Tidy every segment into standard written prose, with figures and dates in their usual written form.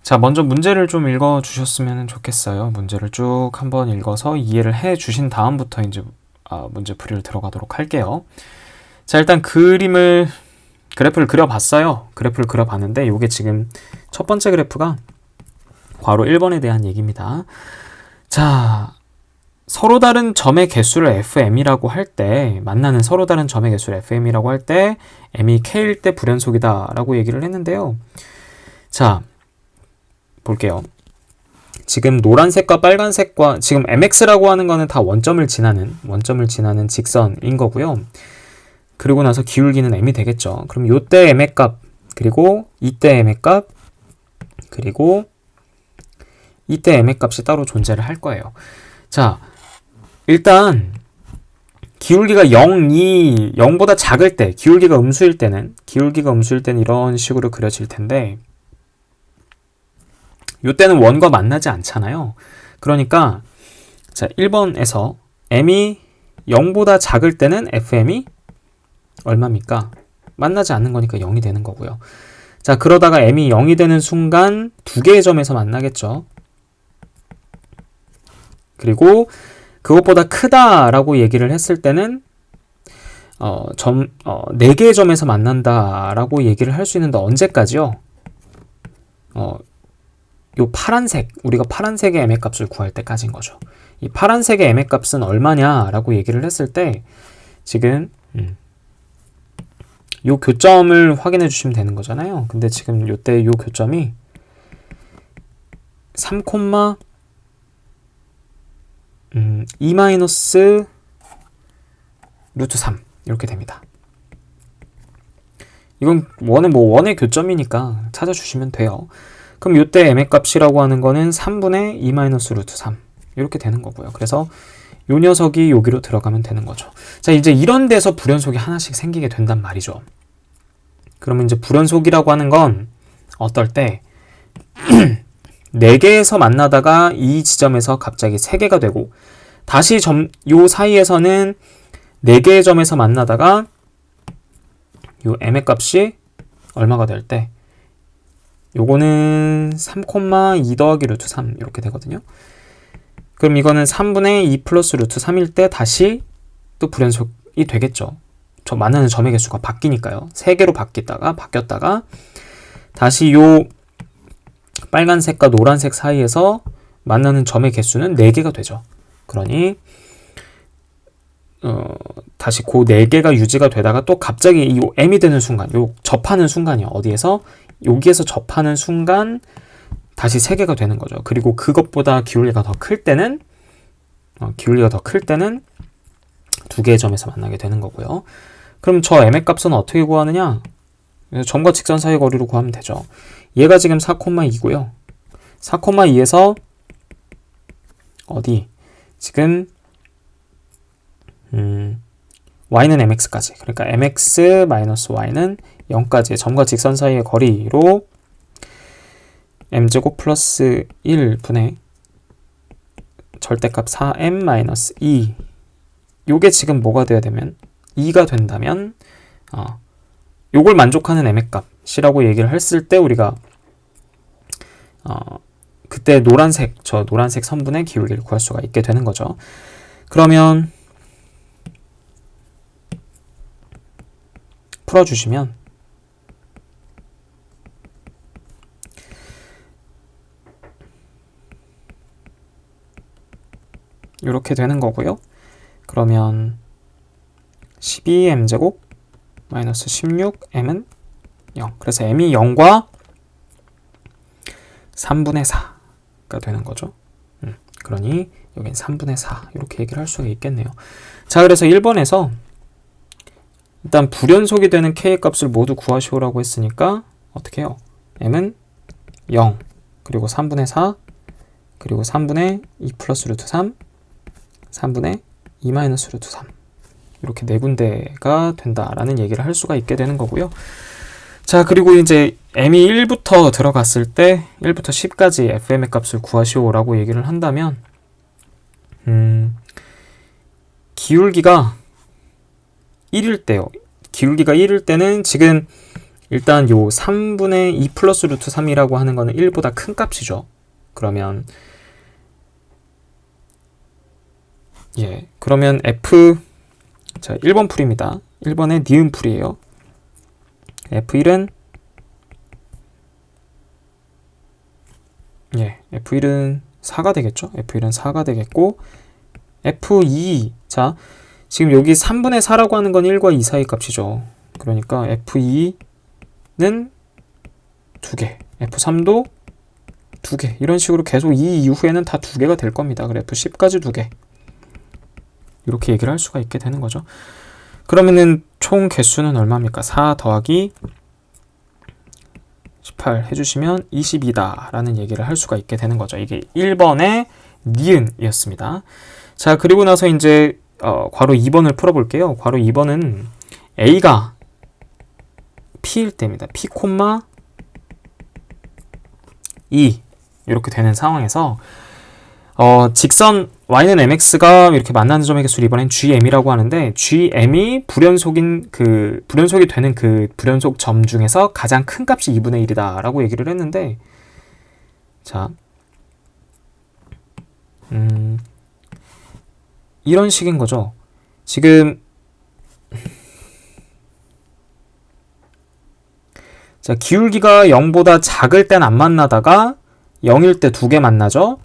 자, 먼저 문제를 좀 읽어 주셨으면 좋겠어요. 문제를 쭉 한번 읽어서 이해를 해 주신 다음부터 이제 문제 풀이를 들어가도록 할게요. 자, 일단 그래프를 그려봤어요. 그래프를 그려봤는데 이게 지금 첫 번째 그래프가 괄호 1번에 대한 얘기입니다. 자, 서로 다른 점의 개수를 fm이라고 할 때, 만나는 서로 다른 점의 개수를 fm이라고 할 때 m이 k일 때 불연속이다 라고 얘기를 했는데요. 자, 볼게요. 지금 노란색과 빨간색과 지금 mx라고 하는 거는 다 원점을 지나는 직선인 거고요. 그리고 나서 기울기는 m이 되겠죠. 그럼 요때 m의 값, 그리고 이때 m의 값, 그리고 이때 m의 값이 따로 존재를 할 거예요. 자, 일단 기울기가 0보다 작을 때, 기울기가 음수일 때는 이런 식으로 그려질 텐데, 요때는 원과 만나지 않잖아요. 그러니까 자, 1번에서 m이 0보다 작을 때는 fm이 얼마입니까? 만나지 않는 거니까 0이 되는 거고요. 자, 그러다가 m이 0이 되는 순간 두 개의 점에서 만나겠죠. 그리고 그것보다 크다라고 얘기를 했을 때는 네 개의 점에서 만난다라고 얘기를 할 수 있는데 언제까지요? 요 파란색, 우리가 파란색의 m의 값을 구할 때까지인 거죠. 이 파란색의 m의 값은 얼마냐라고 얘기를 했을 때 지금 요 교점을 확인해 주시면 되는 거잖아요. 근데 지금 요때 요 교점이 3, 2 마이너스 루트 3 이렇게 됩니다. 이건 원의 교점이니까 찾아주시면 돼요. 그럼 이때 m의 값이라고 하는 거는 3분의 2 마이너스 루트 3 이렇게 되는 거고요. 그래서 요 녀석이 여기로 들어가면 되는 거죠. 자, 이제 이런 데서 불연속이 하나씩 생기게 된단 말이죠. 그러면 이제 불연속이라고 하는 건 어떨 때 4개에서 만나다가 이 지점에서 갑자기 3개가 되고 다시 요 사이에서는 4개의 점에서 만나다가 요 m의 값이 얼마가 될 때 요거는 3,2 더하기 루트 3 이렇게 되거든요. 그럼 이거는 3분의 2 플러스 루트 3일 때 다시 또 불연속이 되겠죠. 저 만나는 점의 개수가 바뀌니까요. 3개로 바뀌었다가 다시 요 빨간색과 노란색 사이에서 만나는 점의 개수는 4개가 되죠. 그러니 다시 그 4개가 유지가 되다가 또 갑자기 이 m이 되는 순간, 요 접하는 순간이요. 어디에서? 여기에서 접하는 순간 다시 3개가 되는 거죠. 그리고 그것보다 기울기가 더 클 때는 2개의 점에서 만나게 되는 거고요. 그럼 저 m의 값은 어떻게 구하느냐? 점과 직선 사이 거리로 구하면 되죠. 얘가 지금 4,2고요. 4,2에서 어디? 지금 y는 mx까지. 그러니까 mx-y는 0까지의 점과 직선 사이의 거리로 m제곱 플러스 1분의 절대값 4m-2 요게 지금 뭐가 돼야 되면 2가 된다면 요걸 만족하는 m의 값이라고 얘기를 했을 때 우리가 그때 노란색 선분의 기울기를 구할 수가 있게 되는 거죠. 그러면 풀어주시면 이렇게 되는 거고요. 그러면 12m제곱 마이너스 16m은 0. 그래서 m이 0과 3분의 4가 되는 거죠. 그러니 여긴 3분의 4 이렇게 얘기를 할 수가 있겠네요. 자, 그래서 1번에서 일단 불연속이 되는 k의 값을 모두 구하시오라고 했으니까 어떻게 해요? m은 0, 그리고 3분의 4, 그리고 3분의 2 플러스 루트 3, 3분의 2 마이너스 루트 3 이렇게 네 군데가 된다라는 얘기를 할 수가 있게 되는 거고요. 자, 그리고 이제 m이 1부터 들어갔을 때 1부터 10까지 fm의 값을 구하시오라고 얘기를 한다면 기울기가 1일 때요. 기울기가 1일 때는 지금 일단 요 3분의 2 플러스 루트 3이라고 하는 거는 1보다 큰 값이죠. 그러면 그러면 f 자 1번 풀입니다. 1번의 니은 풀이에요. f1은 f1은 4가 되겠죠. f1은 4가 되겠고 f2 자 지금 여기 3분의 4라고 하는 건 1과 2 사이 값이죠. 그러니까 f2는 2개, f3도 2개 이런 식으로 계속 이 이후에는 다 2개가 될 겁니다. 그래 f10까지 2개 이렇게 얘기를 할 수가 있게 되는 거죠. 그러면은 총 개수는 얼마입니까? 4 더하기 18 해주시면 22다 라는 얘기를 할 수가 있게 되는 거죠. 이게 1번의 니은이었습니다. 자 그리고 나서 이제 괄호 2번을 풀어볼게요. 괄호 2번은 a가 p일 때입니다. p, 2 이렇게 되는 상황에서 직선 y는 mx가 이렇게 만나는 점의 개수를 이번엔 gm이라고 하는데 gm이 불연속이 되는 그 불연속 점 중에서 가장 큰 값이 2분의 1이다 라고 얘기를 했는데 자 이런 식인 거죠. 지금 자 기울기가 0보다 작을 땐 안 만나다가 0일 때 2개 만나죠.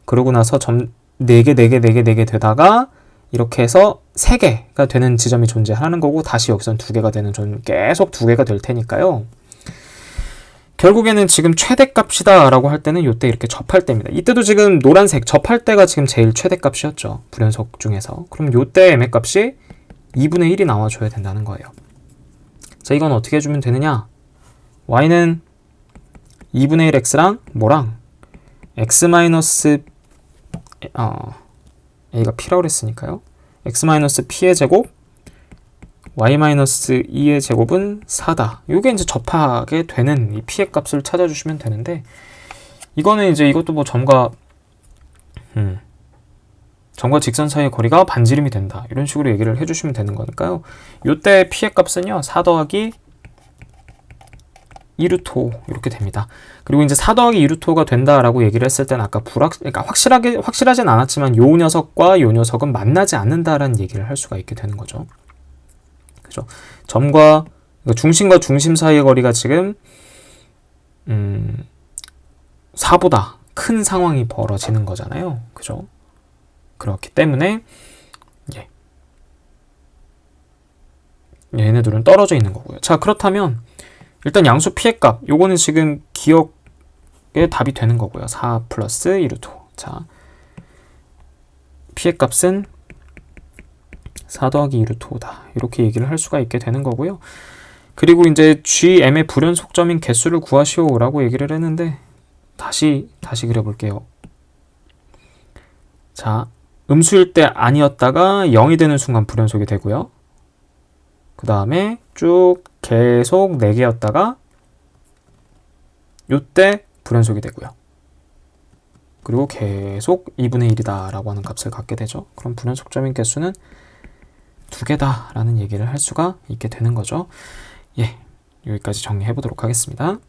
그러고 나서 점 4개, 4개, 4개, 4개 되다가 이렇게 해서 3개가 되는 지점이 존재하는 거고 다시 여기선 2개가 되는 계속 2개가 될 테니까요. 결국에는 지금 최대값이다 라고 할 때는 이때 이렇게 접할 때입니다. 이때도 지금 노란색 접할 때가 지금 제일 최대값이었죠. 불연속 중에서. 그럼 이때 m의 값이 2분의 1이 나와줘야 된다는 거예요. 자 이건 어떻게 해주면 되느냐? y는 2분의 1 x랑 뭐랑 x 마이너스 a가 p라고 했으니까요. x 마이너스 p의 제곱 y 마이너스 2의 제곱은 4다. 이게 이제 접하게 되는 이 p의 값을 찾아주시면 되는데 이거는 이제 이것도 뭐 점과 직선 사이의 거리가 반지름이 된다. 이런 식으로 얘기를 해주시면 되는 거니까요. 이때 p의 값은요 4 더하기 2루트 이렇게 됩니다. 그리고 이제 4 더하기 2루트가 된다라고 얘기를 했을 때는 아까 그러니까 확실하진 않았지만 요 녀석과 요 녀석은 만나지 않는다라는 얘기를 할 수가 있게 되는 거죠. 그죠? 점과 중심과 중심 사이의 거리가 지금 4보다 큰 상황이 벌어지는 거잖아요. 그죠? 그렇기 때문에 얘네들은 떨어져 있는 거고요. 자 그렇다면 일단 양수 p의 값 요거는 지금 기억의 답이 되는 거고요. 4 플러스 2루트 자 p의 값은 4 더하기 2루트 5다 이렇게 얘기를 할 수가 있게 되는 거고요. 그리고 이제 gm의 불연속점인 개수를 구하시오 라고 얘기를 했는데 다시 그려볼게요. 자 음수일 때 아니었다가 0이 되는 순간 불연속이 되고요. 그 다음에 쭉 계속 4개였다가 요때 불연속이 되고요. 그리고 계속 2분의 1이다 라고 하는 값을 갖게 되죠. 그럼 불연속점인 개수는 2개다 라는 얘기를 할 수가 있게 되는 거죠. 여기까지 정리해 보도록 하겠습니다.